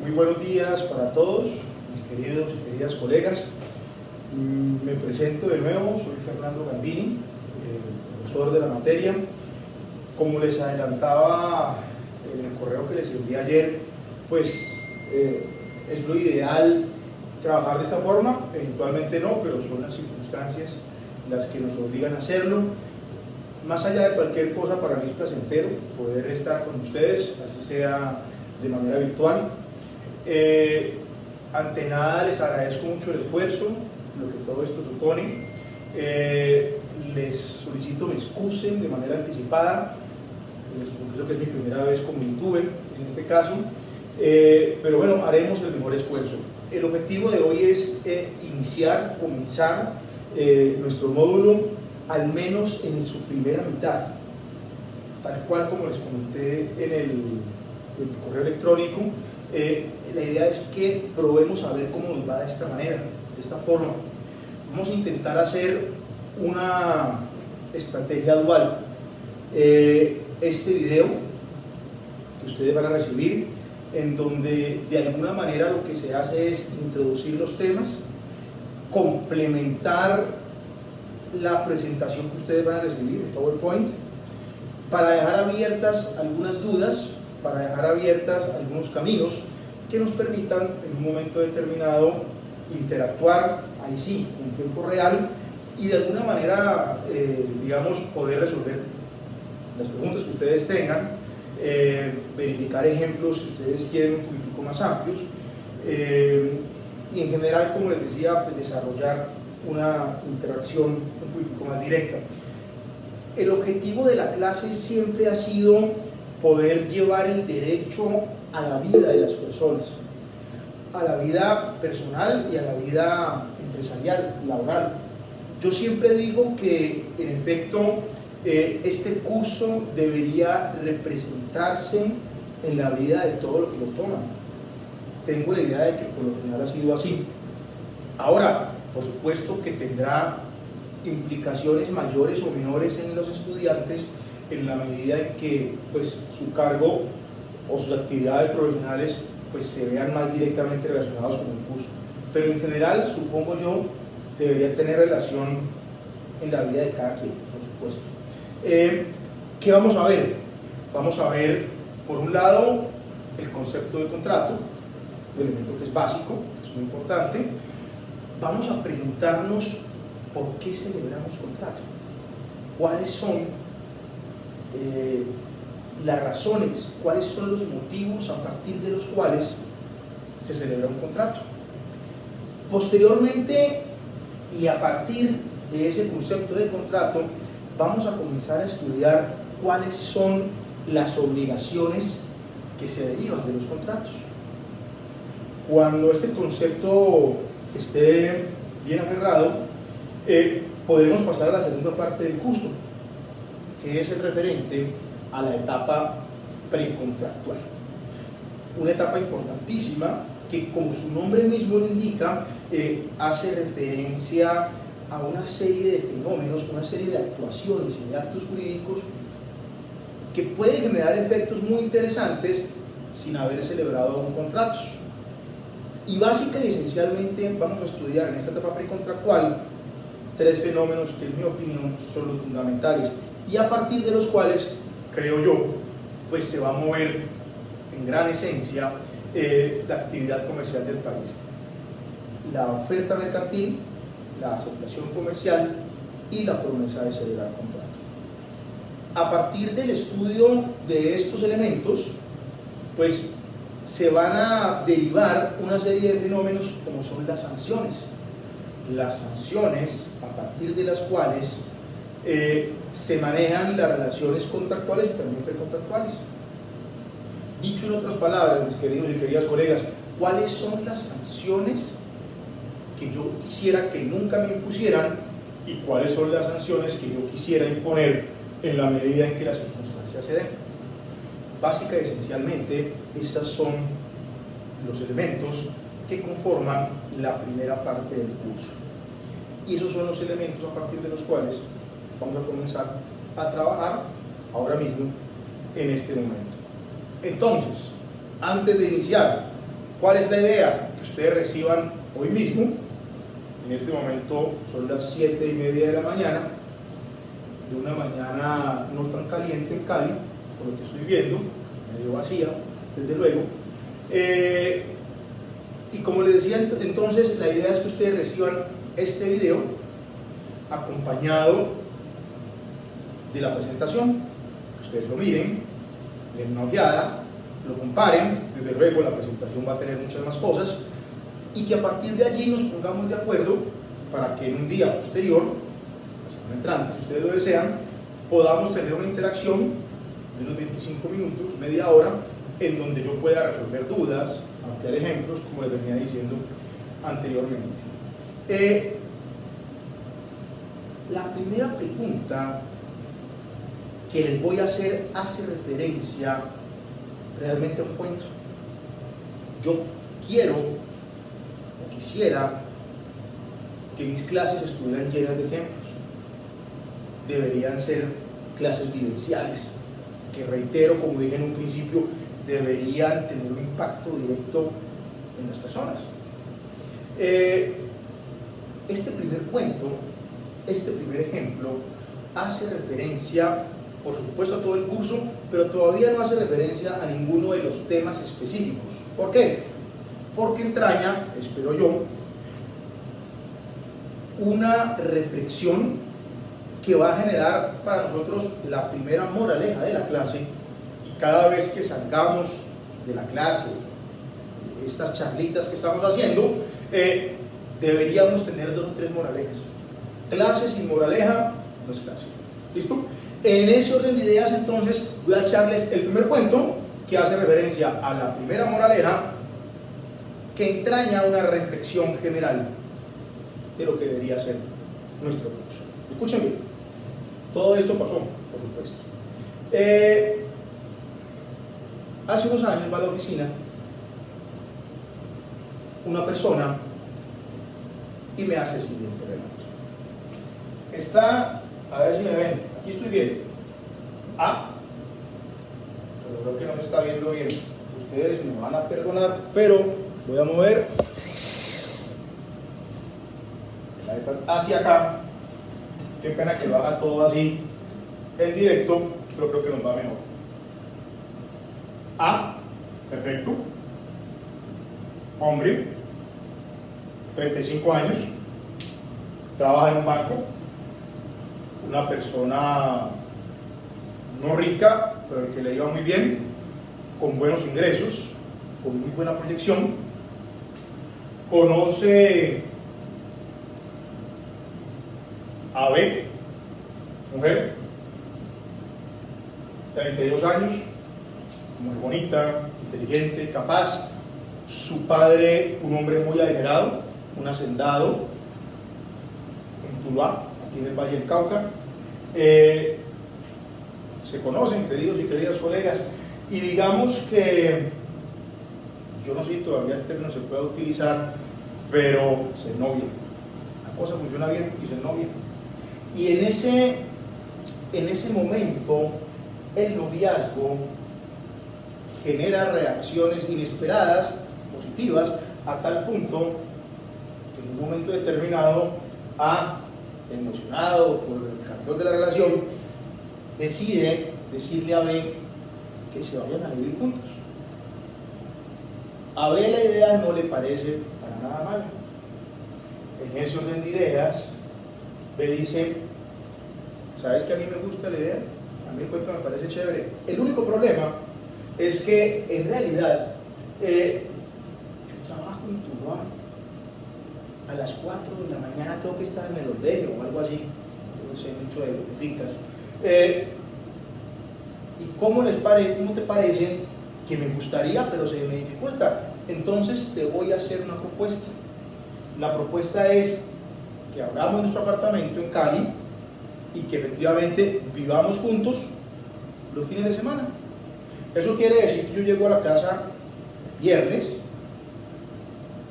Muy buenos días para todos, mis queridos y queridas colegas. Me presento de nuevo, soy Fernando Gambini, profesor de la materia. Como les adelantaba en el correo que les envié ayer, pues es lo ideal trabajar de esta forma, eventualmente no, pero son las circunstancias las que nos obligan a hacerlo. Más allá de cualquier cosa, para mí es placentero poder estar con ustedes, así sea de manera virtual. Ante nada les agradezco mucho el esfuerzo, lo que todo esto supone. Les solicito me excusen de manera anticipada, les confieso que es mi primera vez como youtuber en este caso, pero bueno, haremos el mejor esfuerzo. El objetivo de hoy es comenzar nuestro módulo al menos en su primera mitad, tal cual como les comenté en el correo electrónico. La idea es que probemos a ver cómo nos va de esta manera, de esta forma. Vamos a intentar hacer una estrategia dual. Este video que ustedes van a recibir, en donde de alguna manera lo que se hace es introducir los temas, complementar la presentación que ustedes van a recibir, el PowerPoint, para dejar abiertas algunas dudas, para dejar abiertas algunos caminos que nos permitan en un momento determinado interactuar, ahí sí, en tiempo real, y de alguna manera, digamos, poder resolver las preguntas que ustedes tengan, verificar ejemplos si ustedes quieren un poquitico más amplios, y en general, como les decía, pues desarrollar una interacción un poquitico más directa. El objetivo de la clase siempre ha sido poder llevar el derecho a la vida de las personas, a la vida personal y a la vida empresarial, laboral. Yo siempre digo que, en efecto, este curso debería representarse en la vida de todo lo que lo toman. Tengo la idea de que por lo general ha sido así. Ahora, por supuesto que tendrá implicaciones mayores o menores en los estudiantes en la medida en que pues, su cargo o sus actividades profesionales pues, se vean más directamente relacionados con el curso. Pero en general, supongo yo, debería tener relación en la vida de cada quien, por supuesto. ¿Qué vamos a ver? Vamos a ver, por un lado, el concepto de contrato, un elemento que es básico, que es muy importante. Vamos a preguntarnos por qué celebramos contrato, cuáles son las razones, cuáles son los motivos a partir de los cuales se celebra un contrato. Posteriormente, y a partir de ese concepto de contrato, vamos a comenzar a estudiar cuáles son las obligaciones que se derivan de los contratos. Cuando este concepto esté bien aferrado, podremos pasar a la segunda parte del curso, que es el referente a la etapa precontractual. Una etapa importantísima que, como su nombre mismo lo indica, hace referencia a una serie de fenómenos, una serie de actuaciones y de actos jurídicos que pueden generar efectos muy interesantes sin haber celebrado aún contratos. Y básica y esencialmente vamos a estudiar en esta etapa precontractual tres fenómenos que en mi opinión son los fundamentales y a partir de los cuales, creo yo, pues se va a mover en gran esencia la actividad comercial del país. La oferta mercantil, la aceptación comercial y la promesa de celebrar contrato. A partir del estudio de estos elementos, pues se van a derivar una serie de fenómenos como son las sanciones. Las sanciones a partir de las cuales se manejan las relaciones contractuales y también precontractuales. Dicho en otras palabras, mis queridos y queridas colegas, ¿cuáles son las sanciones que yo quisiera que nunca me impusieran y cuáles son las sanciones que yo quisiera imponer en la medida en que las circunstancias se den? Básica y esencialmente, esos son los elementos que conforman la primera parte del curso. Y esos son los elementos a partir de los cuales vamos a comenzar a trabajar ahora mismo, en este momento. Entonces, antes de iniciar, ¿Cuál es la idea? Que ustedes reciban hoy mismo, en este momento son las 7:30 de la mañana, de una mañana no tan caliente en Cali, por lo que estoy viendo, medio vacía, desde luego. Y como les decía, entonces la idea es que ustedes reciban este video acompañado de la presentación, que ustedes lo miren, den una ojeada, lo comparen, desde luego la presentación va a tener muchas más cosas, y que a partir de allí nos pongamos de acuerdo para que en un día posterior, la semana entrante, si ustedes lo desean, podamos tener una interacción de unos 25 minutos, media hora, en donde yo pueda resolver dudas, ampliar ejemplos, como les venía diciendo anteriormente. La primera pregunta que les voy a hacer hace referencia realmente a un cuento. Yo quiero o quisiera que mis clases estuvieran llenas de ejemplos. Deberían ser clases vivenciales, que reitero, como dije en un principio, deberían tener un impacto directo en las personas. Este primer cuento, este primer ejemplo, hace referencia, por supuesto, a todo el curso, pero todavía no hace referencia a ninguno de los temas específicos. ¿Por qué? Porque entraña, espero yo, una reflexión que va a generar para nosotros la primera moraleja de la clase, y cada vez que salgamos de la clase, de estas charlitas que estamos haciendo, deberíamos tener 2 o 3 moralejas. Clase sin moraleja no es clase. ¿Listo? En ese orden de ideas, entonces, voy a echarles el primer cuento que hace referencia a la primera moraleja, que entraña una reflexión general de lo que debería ser nuestro curso. Escuchen bien, todo esto pasó, por supuesto. Hace unos años va a la oficina una persona y me hace el siguiente relato. Está, a ver si me ven, aquí estoy bien. Pero creo que no se está viendo bien. Ustedes me van a perdonar, pero voy a mover el iPad hacia acá. Qué pena que lo haga todo así en directo, pero creo que nos va mejor. Perfecto. Hombre, 35 años, trabaja en un banco, una persona no rica, pero que le iba muy bien, con buenos ingresos, con muy buena proyección. Conoce a B, mujer, 32 años, muy bonita, inteligente, capaz. Su padre, un hombre muy adinerado, un hacendado en Tuluá, aquí en el Valle del Cauca. Se conocen, queridos y queridas colegas, y digamos que, yo no sé si todavía el término se puede utilizar, pero se novian. La cosa funciona bien y se novian. Y en ese momento, el noviazgo genera reacciones inesperadas, positivas, a tal punto que en un momento determinado A, emocionado por el calor de la relación, decide decirle a B que se vayan a vivir juntos. A B la idea no le parece para nada mala. En ese orden de ideas, B dice: ¿sabes que a mí me gusta la idea? A mí el cuento me parece chévere. El único problema es que en realidad yo trabajo en Tuluá, a las 4 de la mañana tengo que estar en el ordeño o algo así, no sé mucho de fincas. ¿Y cómo te parece que me gustaría, pero se me dificulta? Entonces te voy a hacer una propuesta. La propuesta es que abramos nuestro apartamento en Cali y que efectivamente vivamos juntos los fines de semana. Eso quiere decir que yo llego a la casa viernes,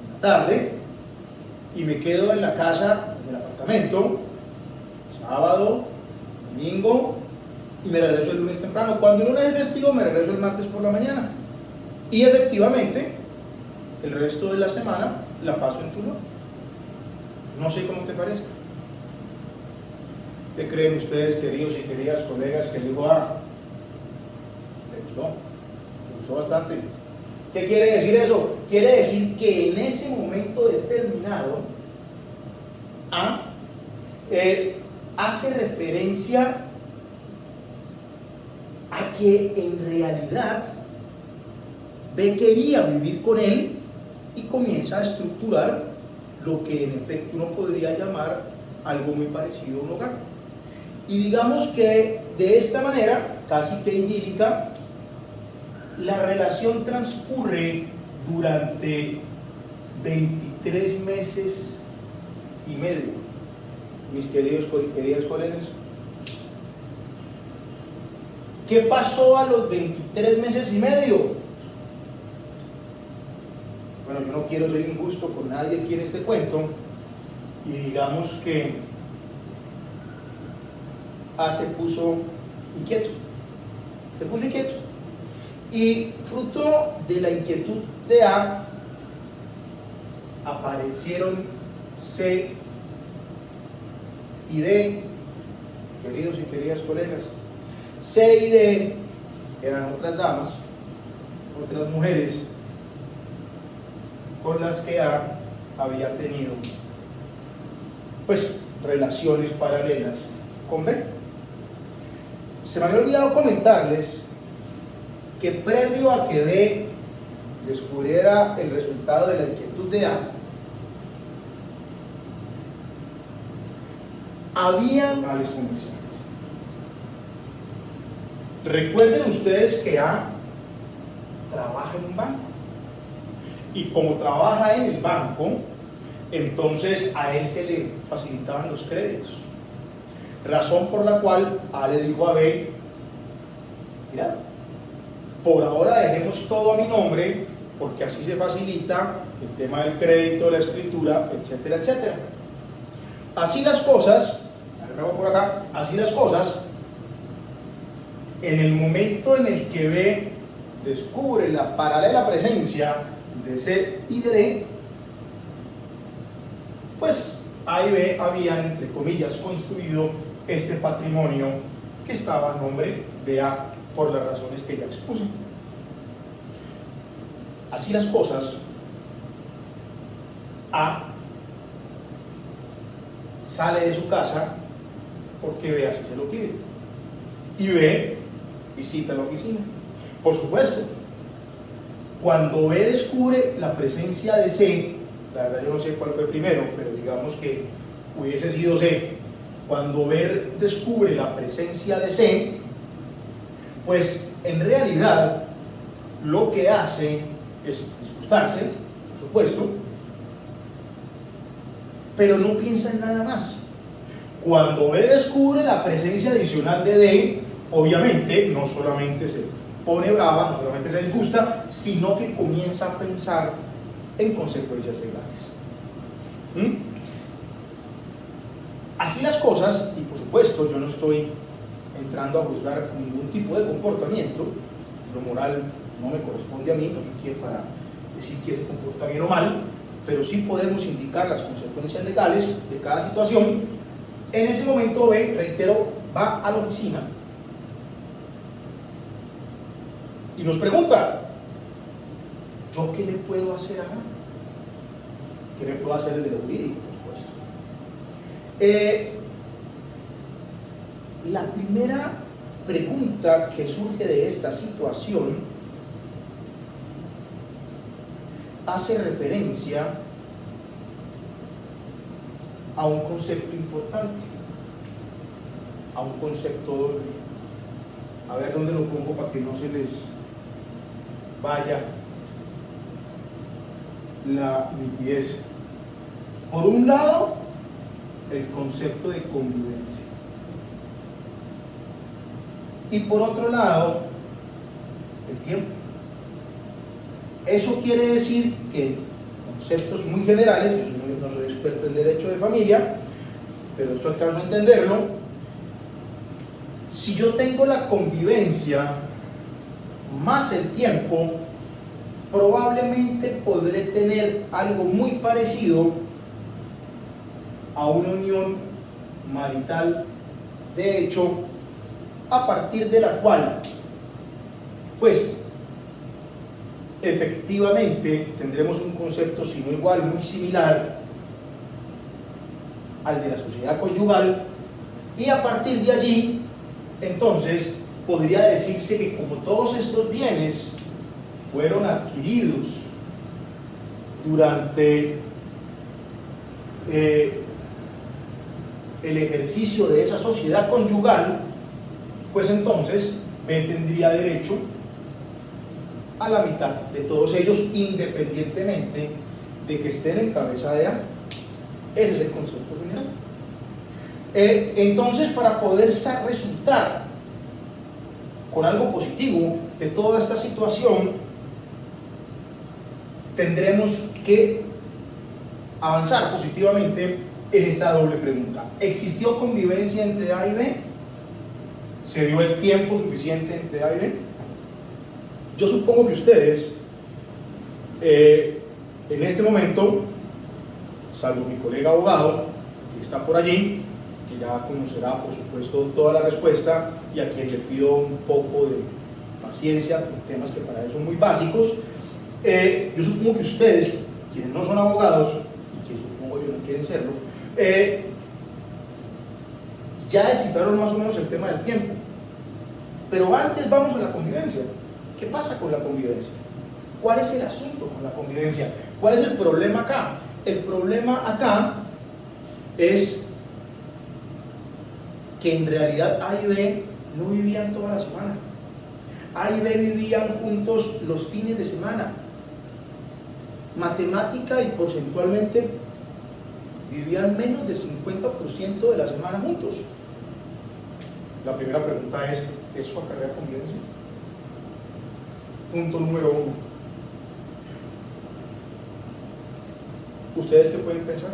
en la tarde, y me quedo en la casa, en el apartamento, sábado, domingo, y me regreso el lunes temprano. Cuando el lunes es festivo, me regreso el martes por la mañana. Y efectivamente, el resto de la semana la paso en Tuluá. No sé cómo te parece. ¿Qué creen ustedes, queridos y queridas colegas, que digo, me gustó bastante? ¿Qué quiere decir eso? Quiere decir que en ese momento determinado hace referencia a que en realidad ve que quería vivir con él y comienza a estructurar lo que en efecto uno podría llamar algo muy parecido a un hogar. Y digamos que de esta manera, casi que idílica, la relación transcurre durante 23 meses y medio, mis queridos y queridas colegas. ¿Qué pasó a los 23 meses y medio? Bueno, yo no quiero ser injusto con nadie aquí en este cuento, y digamos que se puso inquieto. Y fruto de la inquietud de aparecieron C y D, queridos y queridas colegas. C y D eran otras damas, otras mujeres con las que había tenido pues relaciones paralelas con B. Se me había olvidado comentarles que previo a que B descubriera el resultado de la inquietud de habían tales condiciones. Recuerden ustedes que trabaja en un banco, y como trabaja en el banco, entonces a él se le facilitaban los créditos, razón por la cual le dijo a B: mira, por ahora dejemos todo a mi nombre, porque así se facilita el tema del crédito, la escritura, etcétera, etcétera. Así las cosas, en el momento en el que B descubre la paralela presencia de C y de D, pues A y B habían, entre comillas, construido este patrimonio que estaba a nombre de A por las razones que ya expuse. Así las cosas, A sale de su casa porque B así se lo pide, y B visita la oficina. Por supuesto, cuando B descubre la presencia de C, la verdad yo no sé cuál fue primero, pero digamos que hubiese sido C, cuando B descubre la presencia de C, pues en realidad lo que hace es disgustarse, por supuesto, pero no piensa en nada más. Cuando B descubre la presencia adicional de D, obviamente no solamente se pone brava, no solamente se disgusta, sino que comienza a pensar en consecuencias legales. Así las cosas, y por supuesto yo no estoy entrando a juzgar ningún tipo de comportamiento, lo moral no me corresponde a mí, no soy quien para decir quién se comporta bien o mal, pero sí podemos indicar las consecuencias legales de cada situación. En ese momento B, reitero, va a la oficina y nos pregunta: ¿yo qué le puedo hacer a? ¿Qué le puedo hacer desde lo jurídico, por supuesto? La primera pregunta que surge de esta situación hace referencia a un concepto importante, a un concepto doble. A ver dónde lo pongo para que no se les vaya la nitidez. Por un lado, el concepto de convivencia, y por otro lado, el tiempo. Eso quiere decir que en conceptos muy generales, yo no soy experto en derecho de familia, pero esto alcanzo a entenderlo. Si yo tengo la convivencia más el tiempo, probablemente podré tener algo muy parecido a una unión marital de hecho, a partir de la cual pues efectivamente tendremos un concepto, si no igual, muy similar al de la sociedad conyugal, y a partir de allí entonces podría decirse que como todos estos bienes fueron adquiridos durante el ejercicio de esa sociedad conyugal, pues entonces B tendría derecho a la mitad de todos ellos, independientemente de que estén en cabeza de A. Ese es el concepto general. Entonces, para poder resultar con algo positivo de toda esta situación, tendremos que avanzar positivamente en esta doble pregunta. ¿Existió convivencia entre A y B? ¿Se dio el tiempo suficiente entre A y B? Yo supongo que ustedes en este momento, salvo mi colega abogado que está por allí, que ya conocerá por supuesto toda la respuesta y a quien le pido un poco de paciencia con temas que para él son muy básicos, yo supongo que ustedes, quienes no son abogados y que supongo que no quieren serlo, ya descifraron más o menos el tema del tiempo. Pero antes vamos a la convivencia. ¿Qué pasa con la convivencia? ¿Cuál es el asunto con la convivencia? ¿Cuál es el problema acá? El problema acá es que en realidad A y B no vivían toda la semana. A y B vivían juntos los fines de semana. Matemática y porcentualmente vivían menos del 50% de la semana juntos. La primera pregunta es, ¿eso acarrea convivencia? Punto número 1. ¿Ustedes qué pueden pensar?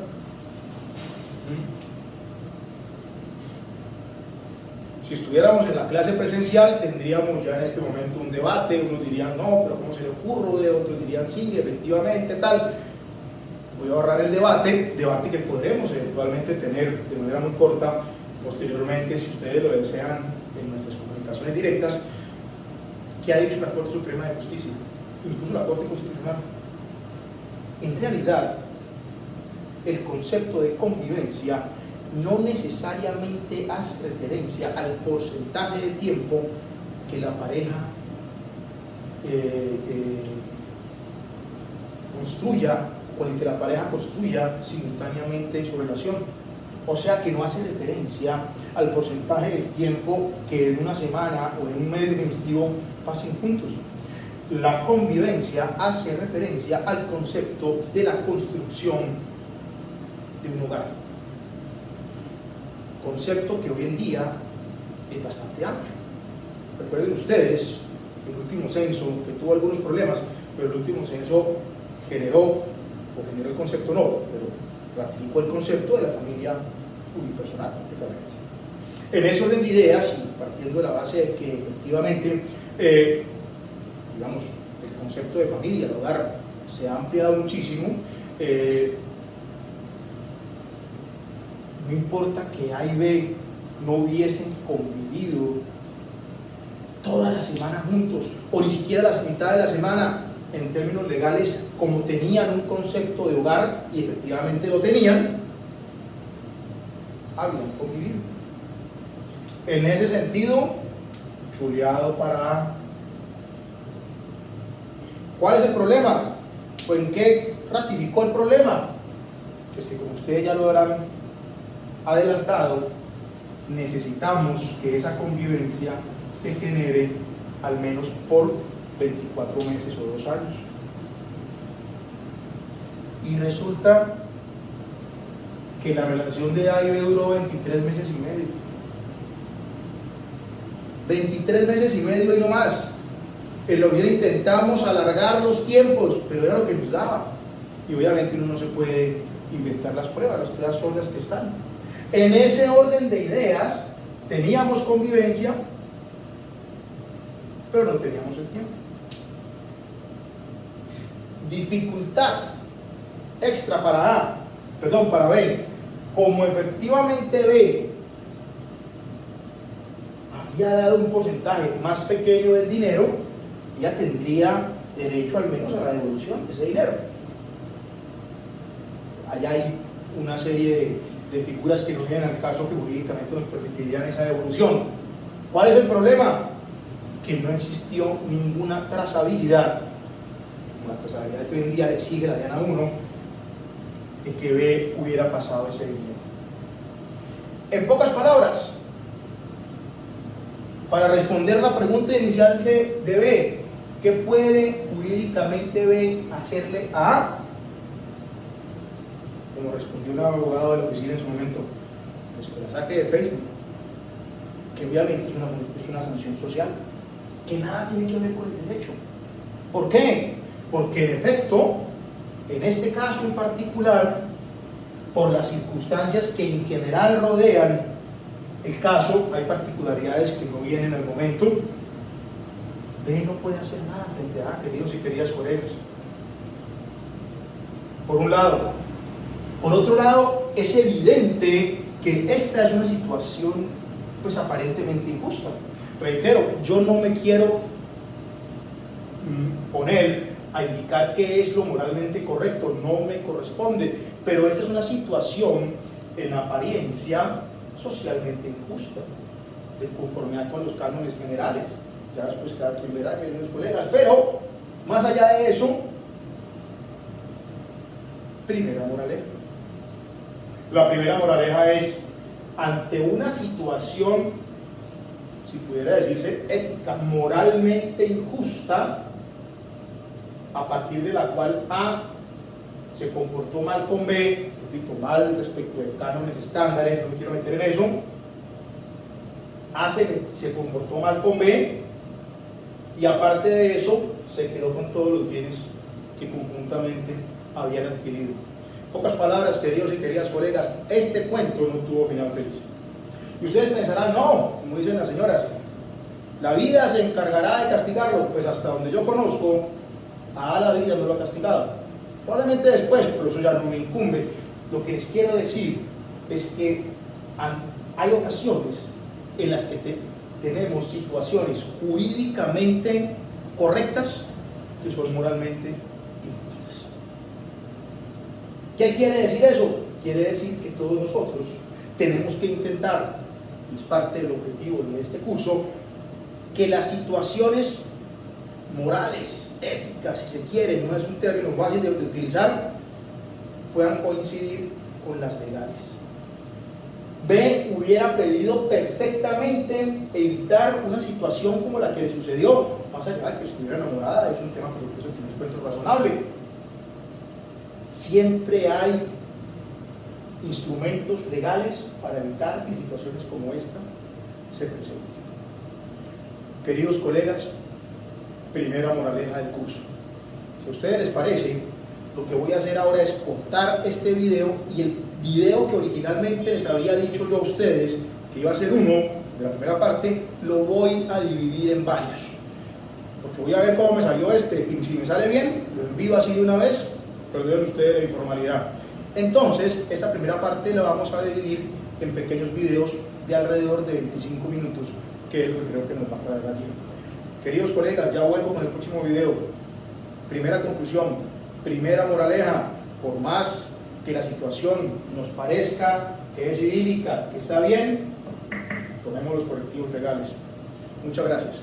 Si estuviéramos en la clase presencial, tendríamos ya en este momento un debate. Unos dirían no, pero ¿cómo se le ocurre? Otros dirían sí, efectivamente, tal. Voy a ahorrar el debate que podremos eventualmente tener de manera muy corta posteriormente, si ustedes lo desean, en nuestras comunicaciones directas. ¿Qué ha dicho la Corte Suprema de Justicia? Incluso la Corte Constitucional. En realidad, el concepto de convivencia no necesariamente hace referencia al porcentaje de tiempo que la pareja construya, con el que la pareja construya simultáneamente su relación. O sea que no hace referencia al porcentaje de tiempo que en una semana o en un mes definitivo pasen juntos. La convivencia hace referencia al concepto de la construcción de un hogar. Concepto que hoy en día es bastante amplio. Recuerden ustedes, el último censo, que tuvo algunos problemas, pero el último censo generó el concepto no, pero ratificó el concepto de la familia unipersonal prácticamente. En ese orden de ideas, y partiendo de la base de que efectivamente, digamos, el concepto de familia, el hogar, se ha ampliado muchísimo, no importa que A y B no hubiesen convivido toda la semana juntos, o ni siquiera la mitad de la semana, en términos legales, como tenían un concepto de hogar, y efectivamente lo tenían, habían convivido. En ese sentido, chuleado para A. ¿Cuál es el problema? Pues ¿en qué ratificó el problema? Pues que como ustedes ya lo habrán adelantado, necesitamos que esa convivencia se genere al menos por 24 meses o 2 años. Y resulta que la relación de A y B duró 23 meses y medio. 23 meses y medio y no más. En lo que intentamos alargar los tiempos, pero era lo que nos daba. Y obviamente uno no se puede inventar las pruebas son las que están. En ese orden de ideas, teníamos convivencia, pero no teníamos el tiempo. dificultad extra para B, como efectivamente B había dado un porcentaje más pequeño del dinero, ella tendría derecho al menos a la devolución de ese dinero. Allá hay una serie de figuras que no vienen al caso que jurídicamente nos permitirían esa devolución. ¿Cuál es el problema? Que no existió ninguna trazabilidad, como la trazabilidad que hoy en día exige la DIANA 1, de que B hubiera pasado ese dinero. En pocas palabras, para responder la pregunta inicial de B, ¿qué puede jurídicamente B hacerle a A? Como respondió un abogado de la oficina en su momento, pues que la saque de Facebook, que obviamente es una sanción social, que nada tiene que ver con el derecho. ¿Por qué? Porque en efecto, en este caso en particular, por las circunstancias que en general rodean el caso, hay particularidades que no vienen al momento, B no puede hacer nada frente a A, queridos y queridas colegas. Por un lado. Por otro lado, es evidente que esta es una situación pues aparentemente injusta. Reitero, yo no me quiero poner a indicar qué es lo moralmente correcto, no me corresponde, pero esta es una situación en apariencia socialmente injusta, de conformidad con los cánones generales. Ya después cada quien verá, queridos colegas, pero más allá de eso, primera moraleja. La primera moraleja es, ante una situación, si pudiera decirse, ética, moralmente injusta, a partir de la cual A se comportó mal con B, repito, mal respecto de cánones estándares, no me quiero meter en eso, A se comportó mal con B, y aparte de eso, se quedó con todos los bienes que conjuntamente habían adquirido. En pocas palabras, queridos y queridas colegas, este cuento no tuvo final feliz. Y ustedes pensarán, no, como dicen las señoras, la vida se encargará de castigarlo. Pues hasta donde yo conozco, a la vida no lo ha castigado. Probablemente después, pero eso ya no me incumbe. Lo que les quiero decir es que hay ocasiones en las que tenemos situaciones jurídicamente correctas que son moralmente injustas. ¿Qué quiere decir eso? Quiere decir que todos nosotros tenemos que intentar, es parte del objetivo de este curso, que las situaciones morales, éticas, si se quiere, no es un término fácil de utilizar, puedan coincidir con las legales. B hubiera pedido perfectamente evitar una situación como la que le sucedió, más allá de que estuviera enamorada, es un tema por supuesto que no encuentro razonable. Siempre hay instrumentos legales para evitar que situaciones como esta se presenten. Queridos colegas, primera moraleja del curso. Si a ustedes les parece, lo que voy a hacer ahora es cortar este video, y el video que originalmente les había dicho yo a ustedes que iba a ser uno de la primera parte, lo voy a dividir en varios, porque voy a ver cómo me salió este, y si me sale bien, lo envío así de una vez, perdonen ustedes la informalidad. Entonces, esta primera parte la vamos a dividir en pequeños videos de alrededor de 25 minutos, que es lo que creo que nos va a traer aquí. Queridos colegas, ya vuelvo con el próximo video. Primera conclusión, primera moraleja: por más que la situación nos parezca que es idílica, que está bien, tomemos los correctivos legales. Muchas gracias.